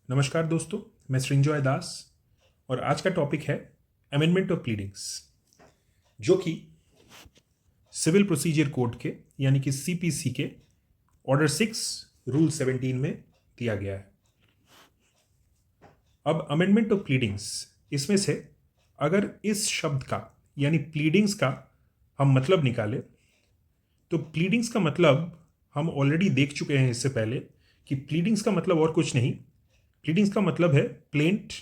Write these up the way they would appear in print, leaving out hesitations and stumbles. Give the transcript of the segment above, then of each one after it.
नमस्कार दोस्तों, मैं सृंजॉय दास और आज का टॉपिक है अमेंडमेंट ऑफ प्लीडिंग्स, जो कि सिविल प्रोसीजर कोड के यानी कि सीपीसी के ऑर्डर 6 रूल 17 में दिया गया है। अब अमेंडमेंट ऑफ प्लीडिंग्स, इसमें से अगर इस शब्द का यानी प्लीडिंग्स का हम मतलब निकालें तो प्लीडिंग्स का मतलब हम ऑलरेडी देख चुके हैं इससे पहले कि प्लीडिंग्स का मतलब और कुछ नहीं, प्लीडिंग्स का मतलब है प्लेंट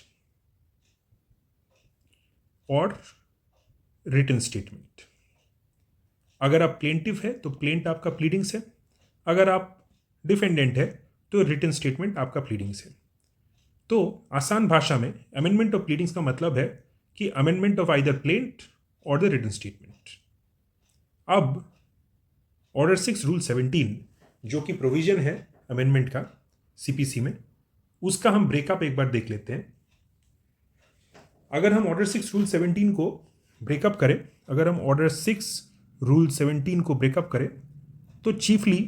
और रिटन स्टेटमेंट। अगर आप प्लेंटिव है तो प्लेंट आपका प्लीडिंग्स है, अगर आप डिफेंडेंट है तो रिटन स्टेटमेंट आपका प्लीडिंग्स है। तो आसान भाषा में अमेंडमेंट ऑफ प्लीडिंग्स का मतलब है कि अमेंडमेंट ऑफ आइदर प्लेंट और द रिटन स्टेटमेंट। अब ऑर्डर 6 रूल 17 जो कि प्रोविजन है अमेंडमेंट का सीपीसी में, उसका हम ब्रेकअप एक बार देख लेते हैं। अगर हम ऑर्डर 6 रूल 17 को ब्रेकअप करें, अगर हम ऑर्डर 6 रूल 17 को ब्रेकअप करें तो चीफली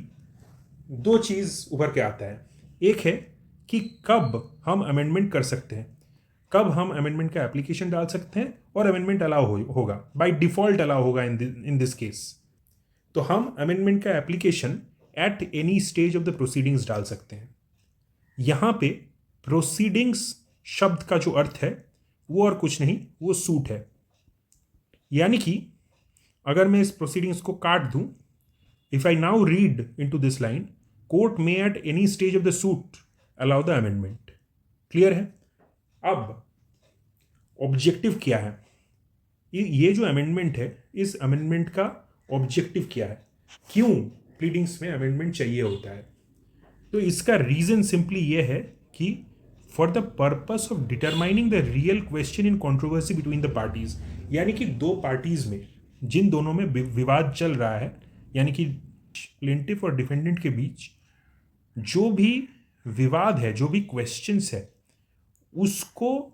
दो चीज उभर के आता है। एक है कि कब हम अमेंडमेंट कर सकते हैं, कब हम अमेंडमेंट का एप्लीकेशन डाल सकते हैं और अमेंडमेंट अलाउ होगा, बाय डिफॉल्ट अलाउ होगा इन दिस केस। तो हम अमेंडमेंट का application at any stage of the proceedings डाल सकते हैं। यहां पे प्रोसीडिंग्स शब्द का जो अर्थ है वो और कुछ नहीं, वो सूट है। यानी कि अगर मैं इस प्रोसीडिंग्स को काट दूं, if I now read into this line, court may at any stage of the suit allow the amendment. Clear है? अब ऑब्जेक्टिव क्या है? ये जो अमेंडमेंट है, इस अमेंडमेंट का ऑब्जेक्टिव क्या है? क्यों प्लीडिंग्स में अमेंडमेंट चाहिए होता है? तो इसका रीजन सिंपली ये है कि for the purpose of determining the real question in controversy between the parties, यानी कि दो पार्टीज में जिन दोनों में विवाद चल रहा है, यानी कि प्लेंटिफ और डिफेंडेंट के बीच जो भी विवाद है, जो भी क्वेश्चंस है, उसको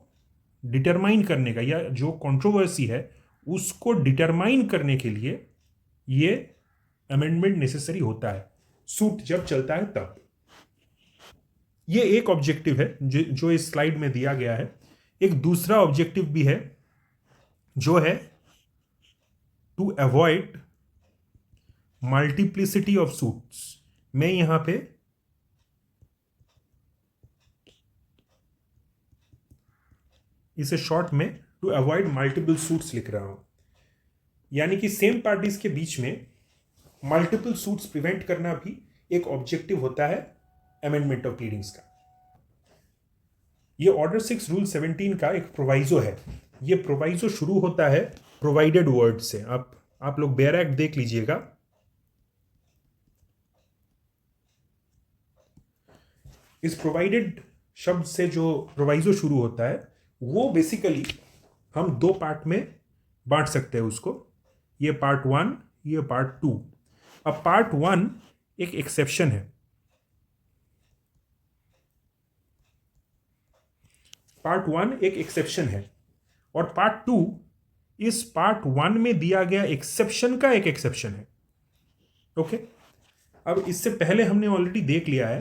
डिटरमाइन करने का या जो कंट्रोवर्सी है उसको डिटरमाइन करने के लिए ये अमेंडमेंट नेसेसरी होता है, सूट जब चलता है तब। ये एक ऑब्जेक्टिव है जो इस स्लाइड में दिया गया है। एक दूसरा ऑब्जेक्टिव भी है जो है to avoid multiplicity of suits. मैं यहां पे इसे शॉर्ट में टू अवॉइड मल्टीपल सूट्स लिख रहा हूं, यानी कि सेम पार्टीज के बीच में मल्टीपल सूट्स प्रिवेंट करना भी एक ऑब्जेक्टिव होता है अमेंडमेंट ऑफ प्लीडिंग्स का। ये ऑर्डर 6 रूल 17 का एक प्रोवाइजो है। ये प्रोवाइजो शुरू होता है प्रोवाइडेड वर्ड से। आप लोग बेयर एक्ट देख लीजिएगा। इस प्रोवाइडेड शब्द से जो प्रोवाइजो शुरू होता है वो बेसिकली हम दो पार्ट में बांट सकते हैं उसको। ये पार्ट 1, ये पार्ट 2। अब पार्ट 1 एक एक्सेप्शन है, पार्ट 1 एक एक्सेप्शन है और पार्ट 2 इस पार्ट 1 में दिया गया एक्सेप्शन का एक एक्सेप्शन है। ओके, अब इससे पहले हमने ऑलरेडी देख लिया है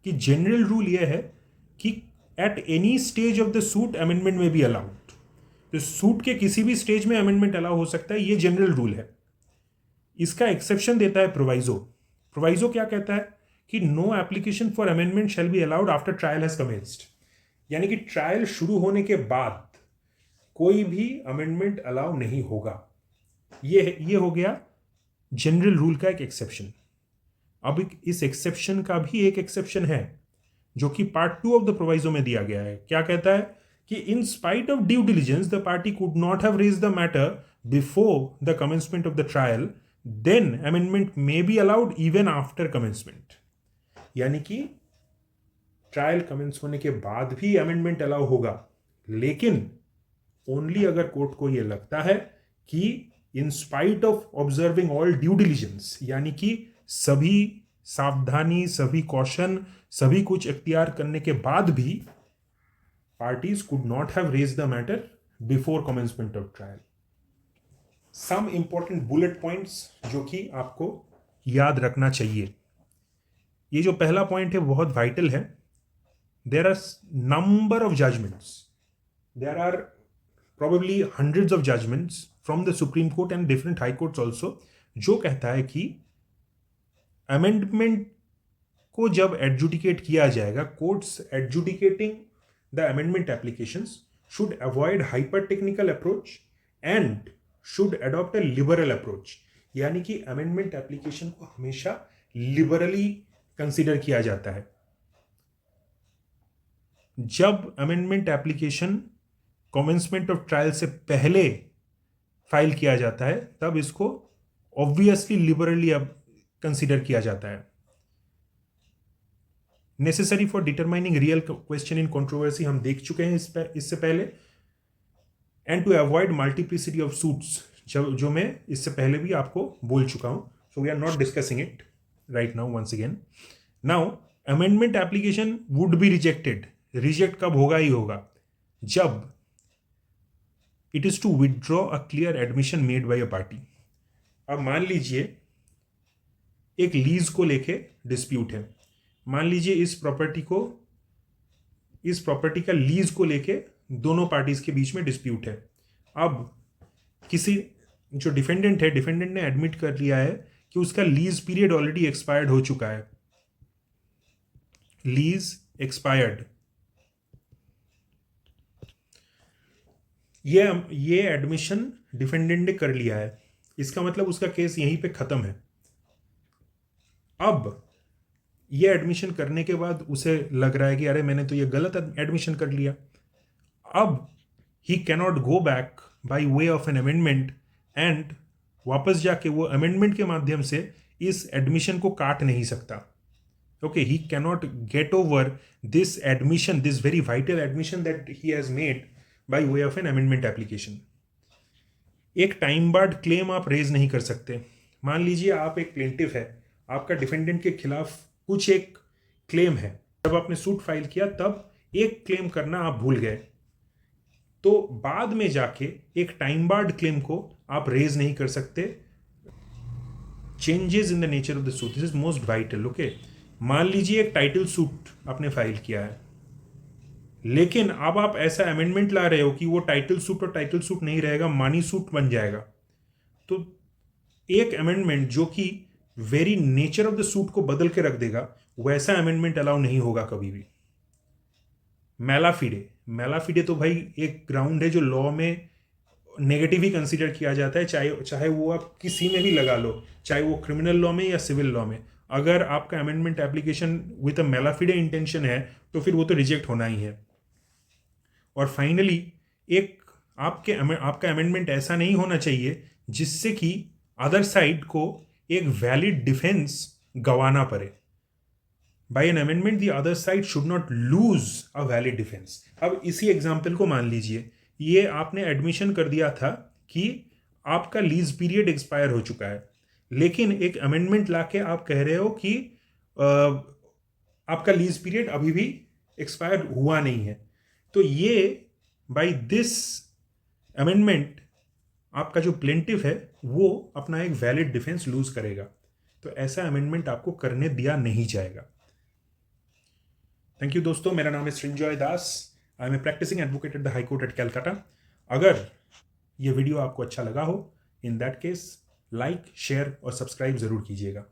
कि जनरल रूल यह है कि at any stage of the suit amendment में बी अलाउड। तो सूट के किसी भी स्टेज में अमेंडमेंट अलाउ हो सकता है, ये जनरल रूल है। इसका एक्सेप्शन देता है प्रोवाइजो। प्रोवाइजो क्या कहता है कि no application for amendment shall be allowed after trial has commenced, यानी कि ट्रायल शुरू होने के बाद कोई भी अमेंडमेंट अलाउ नहीं होगा। ये हो गया जनरल रूल का एक एक्सेप्शन। अब इस एक्सेप्शन का भी एक एक्सेप्शन है जो कि पार्ट 2 ऑफ द प्रोवाइजो में दिया गया है। क्या कहता है कि in spite of due diligence the party could not have raised the matter before the commencement of the trial, then amendment may be allowed even after commencement. यानी कि ट्रायल कमेंस होने के बाद भी अमेंडमेंट अलाउ होगा, लेकिन only अगर court को यह लगता है कि in spite of observing all due diligence, यानी कि सभी सावधानी, सभी कॉशन, सभी कुछ इख्तियार करने के बाद भी parties could not have raised the matter before commencement of trial. Some important bullet points जो कि आपको याद रखना चाहिए। ये जो पहला पॉइंट है बहुत वाइटल है there are number of judgments. There are probably hundreds of judgments from the Supreme Court and different high courts also, जो कहता है कि अमेंडमेंट को जब एडजुडिकेट किया जाएगा, courts adjudicating the amendment applications should avoid hyper technical approach and should adopt a liberal approach. यानी कि अमेंडमेंट एप्लीकेशन को हमेशा लिबरली कंसिडर किया जाता है. जब amendment application commencement of trial से पहले फाइल किया जाता है तब इसको ऑब्वियसली लिबरली अब कंसिडर किया जाता है. Necessary for determining real question in controversy हम देख चुके हैं इससे पहले. And to avoid multiplicity of suits, जो मैं इससे पहले भी आपको बोल चुका हूं. So we are not discussing it right now once again. Now amendment application would be rejected. Reject कब होगा ही होगा जब it is to withdraw a clear admission made by a party. अब मान लीजिए एक लीज को लेके डिस्प्यूट है. मान लीजिए इस प्रॉपर्टी का लीज को लेके दोनों पार्टीज के बीच में डिस्प्यूट है. अब किसी जो डिफेंडेंट है, डिफेंडेंट ने एडमिट कर लिया है कि उसका लीज पीरियड ऑलरेडी एक्सपायर्ड हो चुका है. Lease expired. ये एडमिशन डिफेंडेंट ने कर लिया है. इसका मतलब उसका केस यहीं पे खत्म है. अब ये एडमिशन करने के बाद उसे लग रहा है कि अरे मैंने तो ये गलत एडमिशन कर लिया. अब ही cannot go back by way of an amendment and वापस जाके वो अमेंडमेंट के माध्यम से इस एडमिशन को काट नहीं सकता. Okay, he cannot get over this admission, this very vital admission that he has made by way of an amendment application. एक टाइम बार्ड क्लेम आप रेज नहीं कर सकते. मान लीजिए आप एक प्लेंटिफ है, आपका डिफेंडेंट के खिलाफ कुछ एक क्लेम है. जब आपने सूट फाइल किया तब एक क्लेम करना आप भूल गए, तो बाद में जाके एक टाइम बार्ड क्लेम को आप रेज नहीं कर सकते. Changes in the nature of the suit, this is most vital. Okay, मान लीजिए एक टाइटल सूट आपने फाइल किया है, लेकिन अब आप ऐसा अमेंडमेंट ला रहे हो कि वो टाइटल सूट और टाइटल सूट नहीं रहेगा, मानी सूट बन जाएगा. तो एक अमेंडमेंट जो कि very nature of the suit को बदल के रख देगा, वैसा अमेंडमेंट अलाउ नहीं होगा कभी भी. मैलाफिडे तो भाई एक ग्राउंड है जो लॉ में नेगेटिव ही कंसीडर किया जाता है. चाहे वो आप किसी में भी लगा लो, चाहे वो क्रिमिनल लॉ में या सिविल लॉ में. अगर आपका amendment application with a mala fide intention है तो फिर वो तो रिजेक्ट होना ही है. और फाइनली एक आपका अमेंडमेंट ऐसा नहीं होना चाहिए जिससे कि अदर साइड को एक वैलिड डिफेंस गंवाना पड़े. By an amendment the other side should not lose a valid defence. अब इसी एग्जांपल को मान लीजिए, ये आपने एडमिशन कर दिया था कि आपका लीज पीरियड एक्सपायर हो चुका है, लेकिन एक अमेंडमेंट लाके आप कह रहे हो कि आपका लीज पीरियड अभी भी एक्सपायर हुआ नहीं है. तो ये बाय दिस अमेंडमेंट आपका जो प्लेंटिफ है वो अपना एक वैलिड डिफेंस लूज करेगा. तो ऐसा अमेंडमेंट आपको करने दिया नहीं जाएगा. थैंक यू दोस्तों, मेरा नाम है Srinjoy Das. I am a practising advocate at the high court at Calcutta. अगर ये वीडियो आपको अच्छा लगा हो, in that case like, share और सब्सक्राइब जरूर कीजिएगा.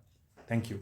Thank you.